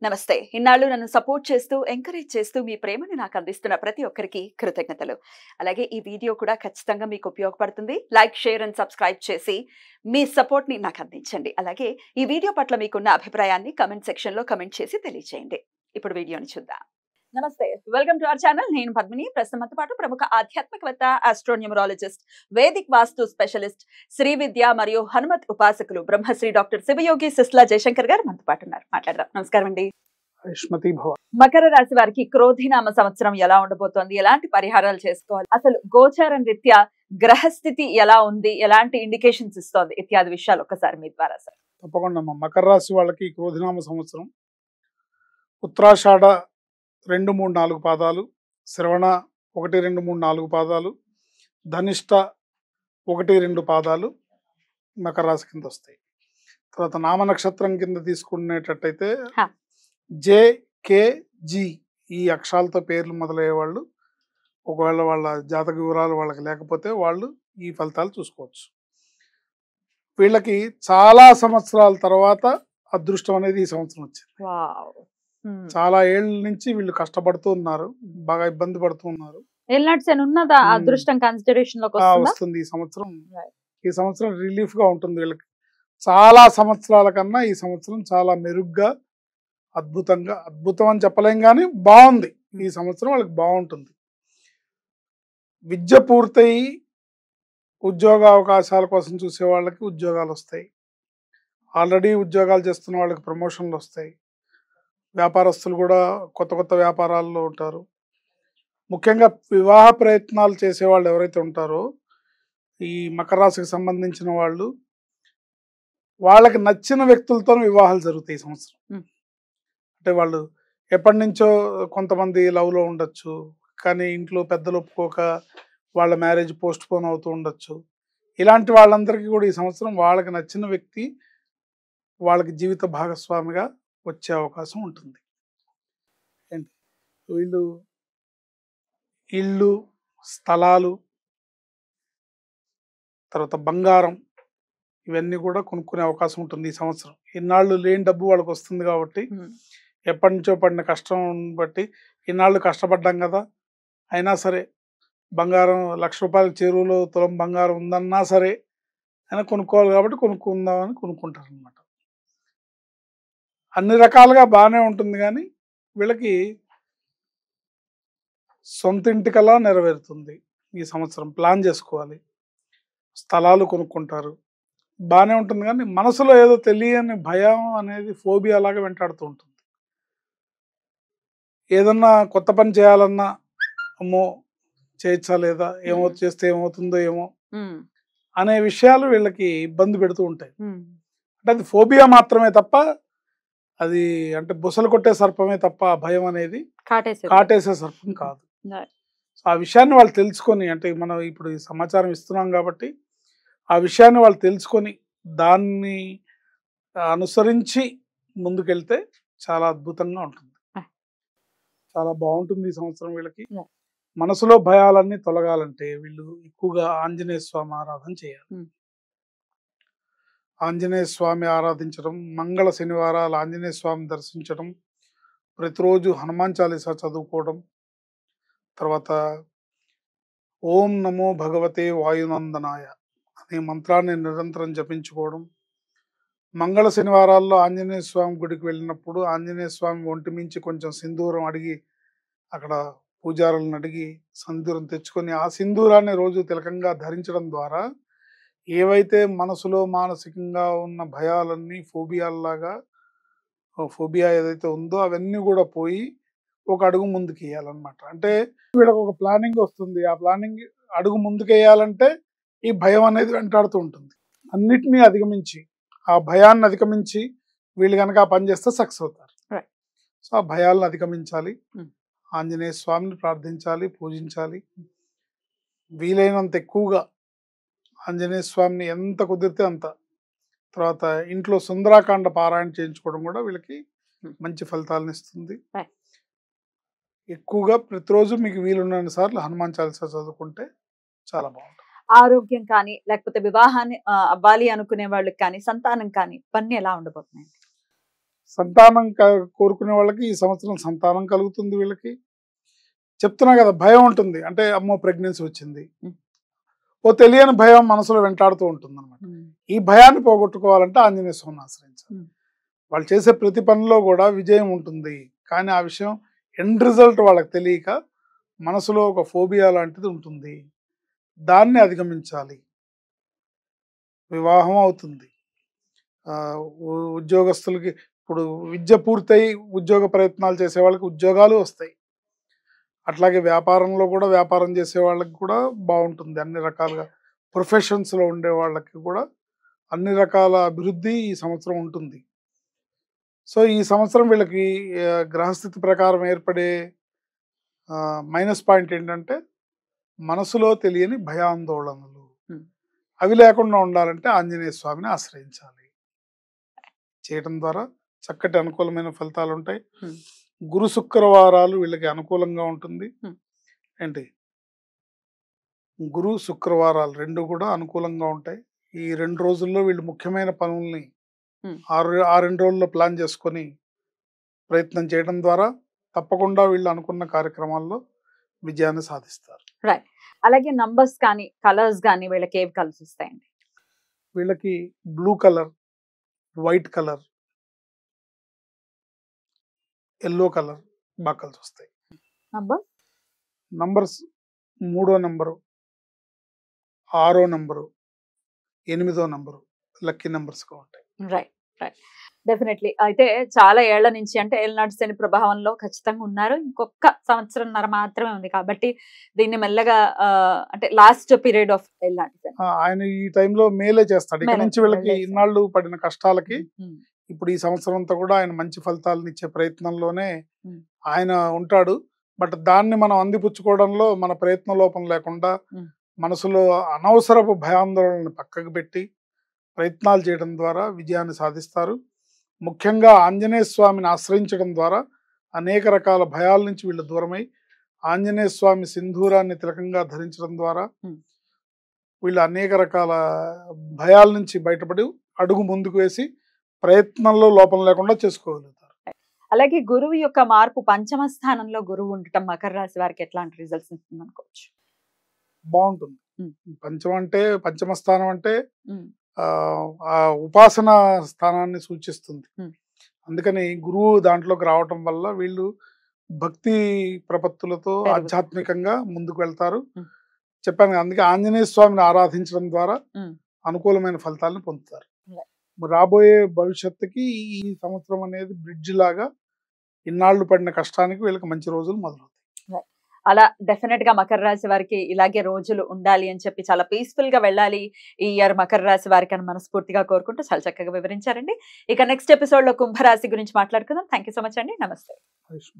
నమస్తే. ఇన్నాళ్ళు నన్ను సపోర్ట్ చేస్తూ, ఎంకరేజ్ చేస్తూ మీ ప్రేమను నాకు అందిస్తున్న ప్రతి ఒక్కరికి కృతజ్ఞతలు. అలాగే ఈ వీడియో కూడా ఖచ్చితంగా మీకు ఉపయోగపడుతుంది. లైక్, షేర్ అండ్ సబ్స్క్రైబ్ చేసి మీ సపోర్ట్‌ని నాకు అందించండి. అలాగే ఈ వీడియో పట్ల మీకున్న అభిప్రాయాన్ని కామెంట్ సెక్షన్‌లో కామెంట్ చేసి తెలియజేయండి. ఇప్పుడు వీడియోని చూద్దాం. నమస్తే. Welcome to our channel. నేను పద్మిని. ప్రస్తుతం మనతో పాటు ప్రముఖ ఆధ్యాత్మికవేత్త, ఆస్ట్రోన్యూమరాలజిస్ట్, వేదిక్ వాస్తు స్పెషలిస్ట్, శ్రీ విద్య మరియు హనుమత్ ఉపాసకులు బ్రహ్మశ్రీ డాక్టర్ శివయోగి సిస్లా జయశంకర్ గారు మనతో పాటు ఉన్నారు. మాట్లాడదాం. నమస్కారం అండి. ఇష్మతి భవ. మకర రాశి వారికి క్రోధినామ సంవత్సరం ఎలా ఉండబోతోంది? ఎలాంటి పరిహారాలు చేసుకోవాలి? అసలు గోచారం రీత్యా గ్రహస్థితి ఎలా ఉంది? ఎలాంటి ఇండికేషన్స్ ఇస్తోంది? ఇత్యాది విషయాలు ఒక్కసారి మీ ద్వారా సార్. తప్పకుండా అమ్మా. మకర రాశి వాళ్ళకి క్రోధినామ సంవత్సరం ఉత్తరాషాఢ 2, 3, 4 పాదాలు, శ్రవణ 1, 2, 3, 4 పాదాలు, ధనిష్ట 1, 2 పాదాలు మకర రాశి కింద వస్తాయి. తర్వాత నామ నక్షత్రం కింద తీసుకునేటట్టయితే హా. జే, కే, జి ఈ అక్షరాలతో పేర్లు మొదలయ్యే వాళ్ళు, ఒకవేళ వాళ్ళ జాతక వివరాలు వాళ్ళకి లేకపోతే వాళ్ళు ఈ ఫలితాలు చూసుకోవచ్చు. వీళ్ళకి చాలా సంవత్సరాల తర్వాత అదృష్టం అనేది ఈ సంవత్సరం వచ్చింది. వావ్. చాలా ఏళ్ళ నుంచి వీళ్ళు కష్టపడుతూ ఉన్నారు, బాగా ఇబ్బంది పడుతూ ఉన్నారు. ఎల్నాటి శని ఉన్నదా? అదృష్టం కన్సిడరేషన్ లోకి వస్తుందా? వస్తుంది ఈ సంవత్సరం. Right. ఈ సంవత్సరం రిలీఫ్ గా ఉంటుంది వీళ్ళకి. చాలా సంవత్సరాల కన్నా ఈ సంవత్సరం చాలా మెరుగ్గా, అద్భుతంగా, అద్భుతం అని చెప్పలేం కానీ బాగుంది. ఈ సంవత్సరం వాళ్ళకి బాగుంటుంది. విద్య పూర్తయి ఉద్యోగ అవకాశాల కోసం చూసే వాళ్ళకి ఉద్యోగాలు వస్తాయి. ఆల్రెడీ ఉద్యోగాలు చేస్తున్న వాళ్ళకి ప్రమోషన్లు వస్తాయి. వ్యాపారస్తులు కూడా కొత్త కొత్త వ్యాపారాల్లో ఉంటారు. ముఖ్యంగా వివాహ ప్రయత్నాలు చేసేవాళ్ళు ఎవరైతే ఉంటారో ఈ మకర రాశికి సంబంధించిన వాళ్ళు, వాళ్ళకి నచ్చిన వ్యక్తులతో వివాహాలు జరుగుతాయి ఈ సంవత్సరం. అంటే వాళ్ళు ఎప్పటి నుంచో కొంతమంది లవ్లో ఉండొచ్చు, కానీ ఇంట్లో పెద్దలు ఒప్పుకోక వాళ్ళ మ్యారేజ్ పోస్ట్ పోన్ అవుతూ ఉండొచ్చు. ఇలాంటి వాళ్ళందరికీ కూడా ఈ సంవత్సరం వాళ్ళకి నచ్చిన వ్యక్తి వాళ్ళకి జీవిత భాగస్వామిగా వచ్చే అవకాశం ఉంటుంది. ఏంటి వీళ్ళు ఇళ్ళు, స్థలాలు, తర్వాత బంగారం ఇవన్నీ కూడా కొనుక్కునే అవకాశం ఉంటుంది ఈ సంవత్సరం. ఇన్నాళ్ళు లేని డబ్బు వాళ్ళకి వస్తుంది కాబట్టి, ఎప్పటి నుంచో పడిన కష్టం బట్టి ఇన్నాళ్ళు కష్టపడ్డాం కదా, అయినా సరే బంగారం 1,00,000 రూపాయలకు చెరువులో తులం బంగారం ఉందన్నా సరే అయినా కొనుక్కోవాలి కాబట్టి కొనుక్కుందామని కొనుక్కుంటారు అనమాట. అన్ని రకాలుగా బాగానే ఉంటుంది, కానీ వీళ్ళకి సొంత ఇంటికల్లా నెరవేరుతుంది ఈ సంవత్సరం. ప్లాన్ చేసుకోవాలి, స్థలాలు కొనుక్కుంటారు, బాగానే ఉంటుంది. కానీ మనసులో ఏదో తెలియని భయం అనేది, ఫోబియా లాగా వెంటాడుతూ ఉంటుంది. ఏదన్నా కొత్త పని చేయాలన్నా అమ్మో చేయొచ్చా లేదా, చేస్తే ఏమవుతుందో ఏమో అనే విషయాలు వీళ్ళకి ఇబ్బంది పెడుతూ ఉంటాయి. అంటే అది ఫోబియా మాత్రమే తప్ప, అది అంటే బుసలు కొట్టే సర్పమే తప్ప ఆ భయం అనేది కాటేసే సర్పం కాదు. సో ఆ విషయాన్ని వాళ్ళు తెలుసుకొని, అంటే మనం ఇప్పుడు ఈ సమాచారం ఇస్తున్నాం కాబట్టి ఆ విషయాన్ని వాళ్ళు తెలుసుకొని దాన్ని అనుసరించి ముందుకెళ్తే చాలా అద్భుతంగా ఉంటుంది. చాలా బాగుంటుంది ఈ సంవత్సరం వీళ్ళకి. మనసులో భయాలన్నీ తొలగాలంటే వీళ్ళు ఎక్కువగా ఆంజనేయ స్వామి ఆరాధన చేయాలి. ఆంజనేయ స్వామి ఆరాధించడం, మంగళ శనివారాలు ఆంజనేయ స్వామి దర్శించడం, ప్రతిరోజు హనుమాన్ చాలీసా చదువుకోవడం, తర్వాత ఓం నమో భగవతే వాయునందనాయ అనే మంత్రాన్ని నిరంతరం జపించుకోవడం, మంగళ శనివారాల్లో ఆంజనేయ స్వామి గుడికి వెళ్ళినప్పుడు ఆంజనేయ స్వామి ఒంటి మించి కొంచెం సింధూరం అడిగి, అక్కడ పూజారులను అడిగి సింధూరం తెచ్చుకొని ఆ సింధూరాన్ని రోజు తిలకంగా ధరించడం ద్వారా ఏవైతే మనసులో మానసికంగా ఉన్న భయాలన్నీ ఫోబియా ఏదైతే ఉందో అవన్నీ కూడా పోయి ఒక అడుగు ముందుకు వేయాలన్నమాట. అంటే వీళ్ళకి ఒక ప్లానింగ్ వస్తుంది. ఆ ప్లానింగ్ అడుగు ముందుకు వేయాలంటే ఈ భయం అనేది వెంటాడుతూ ఉంటుంది. అన్నిటినీ అధిగమించి, ఆ భయాన్ని అధిగమించి వీళ్ళు కనుక ఆ పని చేస్తే సక్సెస్ అవుతారు. సో ఆ భయాలను అధిగమించాలి, ఆంజనేయ స్వామిని ప్రార్థించాలి, పూజించాలి. వీలైనంత ఎక్కువగా ఆంజనేయ స్వామిని ఎంత కుదిరితే అంత. తర్వాత ఇంట్లో సుందరాకాండ పారాయణ చేయించుకోవడం కూడా వీళ్ళకి మంచి ఫలితాలను ఇస్తుంది. ఎక్కువగా ప్రతిరోజు మీకు వీలున్న సార్లు హనుమాన్ చాలీసా చదువుకుంటే చాలా బాగుంటుంది. ఆరోగ్యం కానీ, లేకపోతే వివాహాన్ని అవ్వాలి అనుకునే వాళ్ళకి కానీ, సంతానం కానీ పని ఎలా ఉండబోతున్నాయి? సంతానం కోరుకునే వాళ్ళకి ఈ సంవత్సరం సంతానం కలుగుతుంది. వీళ్ళకి చెప్తున్నా కదా, భయం ఉంటుంది. అంటే అమ్మో ప్రెగ్నెన్సీ వచ్చింది, ఓ తెలియని భయం మనసులో వెంటాడుతూ ఉంటుంది అనమాట. ఈ భయాన్ని పోగొట్టుకోవాలంటే ఆంజనేయ స్వామిని ఆశ్రయించాలి. వాళ్ళు చేసే ప్రతి పనిలో కూడా విజయం ఉంటుంది. కానీ ఆ విషయం ఎండ్ రిజల్ట్ వాళ్ళకి తెలియక మనసులో ఒక ఫోబియా లాంటిది ఉంటుంది. దాన్ని అధిగమించాలి. వివాహం అవుతుంది. ఉద్యోగస్తులకి ఇప్పుడు విద్య పూర్తయి ఉద్యోగ ప్రయత్నాలు చేసే వాళ్ళకి ఉద్యోగాలు వస్తాయి. అట్లాగే వ్యాపారంలో కూడా వ్యాపారం చేసే వాళ్ళకి కూడా బాగుంటుంది. అన్ని రకాలుగా ప్రొఫెషన్స్లో ఉండే వాళ్ళకి కూడా అన్ని రకాల అభివృద్ధి ఈ సంవత్సరం ఉంటుంది. సో ఈ సంవత్సరం వీళ్ళకి గ్రహస్థితి ప్రకారం ఏర్పడే మైనస్ పాయింట్ ఏంటంటే మనసులో తెలియని భయాందోళనలు. అవి లేకుండా ఉండాలంటే ఆంజనేయ స్వామిని ఆశ్రయించాలి. చేయటం ద్వారా చక్కటి అనుకూలమైన ఫలితాలు ఉంటాయి. గురు శుక్రవారాలు వీళ్ళకి అనుకూలంగా ఉంటుంది. ఏంటి, గురు శుక్రవారాలు 2 కూడా అనుకూలంగా ఉంటాయి. ఈ 2 రోజుల్లో వీళ్ళు ముఖ్యమైన పనుల్ని ఆ 2 రోజుల్లో ప్లాన్ చేసుకొని ప్రయత్నం చేయడం ద్వారా తప్పకుండా వీళ్ళు అనుకున్న కార్యక్రమాల్లో విజయాన్ని సాధిస్తారు. రైట్. అలాగే నంబర్స్ కానీ కలర్స్ కానీ వీళ్ళకి ఏవి కలిసి వస్తాయండి? వీళ్ళకి blue colour, white colour, yellow colour బాగా కలిసి వస్తాయి. నంబర్స్ 3వ నంబరు, 6వ నంబరు, 8వ నంబరు లక్కీ నంబర్స్గా ఉంటాయి. Right right definitely. అయితే చాలా ఏళ్ల నుంచి అంటే ఏళ్ళనాటి శని ప్రభావంలో ఖచ్చితంగా ఉన్నారు. ఇంకొక సంవత్సరంన్నర మాత్రమే ఉంది కాబట్టి దీన్ని మెల్లగా అంటే లాస్ట్ పీరియడ్ ఆఫ్ ఏళ్ళనాటి శని ఆయన ఈ టైంలో మేలే చేస్తాడు. ఇక్కడ నుంచి వీళ్ళకి ఇన్నాళ్ళు పడిన కష్టాలకి ఇప్పుడు ఈ సంవత్సరం అంతా కూడా ఆయన మంచి ఫలితాలను ఇచ్చే ప్రయత్నంలోనే ఆయన ఉంటాడు. బట్ దాన్ని మనం అందిపుచ్చుకోవడంలో మన ప్రయత్న లోపం లేకుండా మనసులో అనవసరపు భయాందోళనను పక్కకు పెట్టి ప్రయత్నాలు చేయడం ద్వారా విజయాన్ని సాధిస్తారు. ముఖ్యంగా ఆంజనేయ స్వామిని ఆశ్రయించడం ద్వారా అనేక రకాల భయాల నుంచి వీళ్ళు దూరమై ఆంజనేయ స్వామి సింధూరాన్ని తిలకంగా ధరించడం ద్వారా వీళ్ళు అనేక రకాల భయాల నుంచి బయటపడి అడుగు ముందుకు వేసి ప్రయత్నంలో లోపం లేకుండా చేసుకోగలుగుతారు. అలాగే గురువు యొక్క మార్పు, పంచమ స్థానంలో గురువు ఉండటం మకర రాశి వారికి ఎట్లాంటి రిజల్ట్స్ ఇస్తుంది అనుకోవచ్చు? బాగుంటుంది. పంచమ స్థానం అంటే ఆ ఉపాసన స్థానాన్ని సూచిస్తుంది. అందుకని గురువు దాంట్లోకి రావటం వల్ల వీళ్ళు భక్తి ప్రపత్తులతో ఆధ్యాత్మికంగా ముందుకు వెళ్తారు. చెప్పాను, అందుకే ఆంజనేయ స్వామిని ఆరాధించడం ద్వారా అనుకూలమైన ఫలితాలను పొందుతారు. రాబోయే భవిష్యత్తుకి ఈ సంవత్సరం అనేది బ్రిడ్జ్ లాగా ఇన్నాళ్ళు పడిన కష్టానికి వీళ్ళకి మంచి రోజులు మొదలవుతాయి. అలా డెఫినెట్ గా మకర రాశి వారికి ఇలాగే రోజులు ఉండాలి అని చెప్పి చాలా పీస్ఫుల్ గా వెళ్ళాలి ఈ ఇయర్ మకర రాశి వారికి అని మనస్ఫూర్తిగా కోరుకుంటూ చాలా చక్కగా వివరించారండి. ఇక నెక్స్ట్ ఎపిసోడ్ లో కుంభరాశి గురించి మాట్లాడుకుందాం. థ్యాంక్ యూ సో మచ్ అండి. నమస్తే.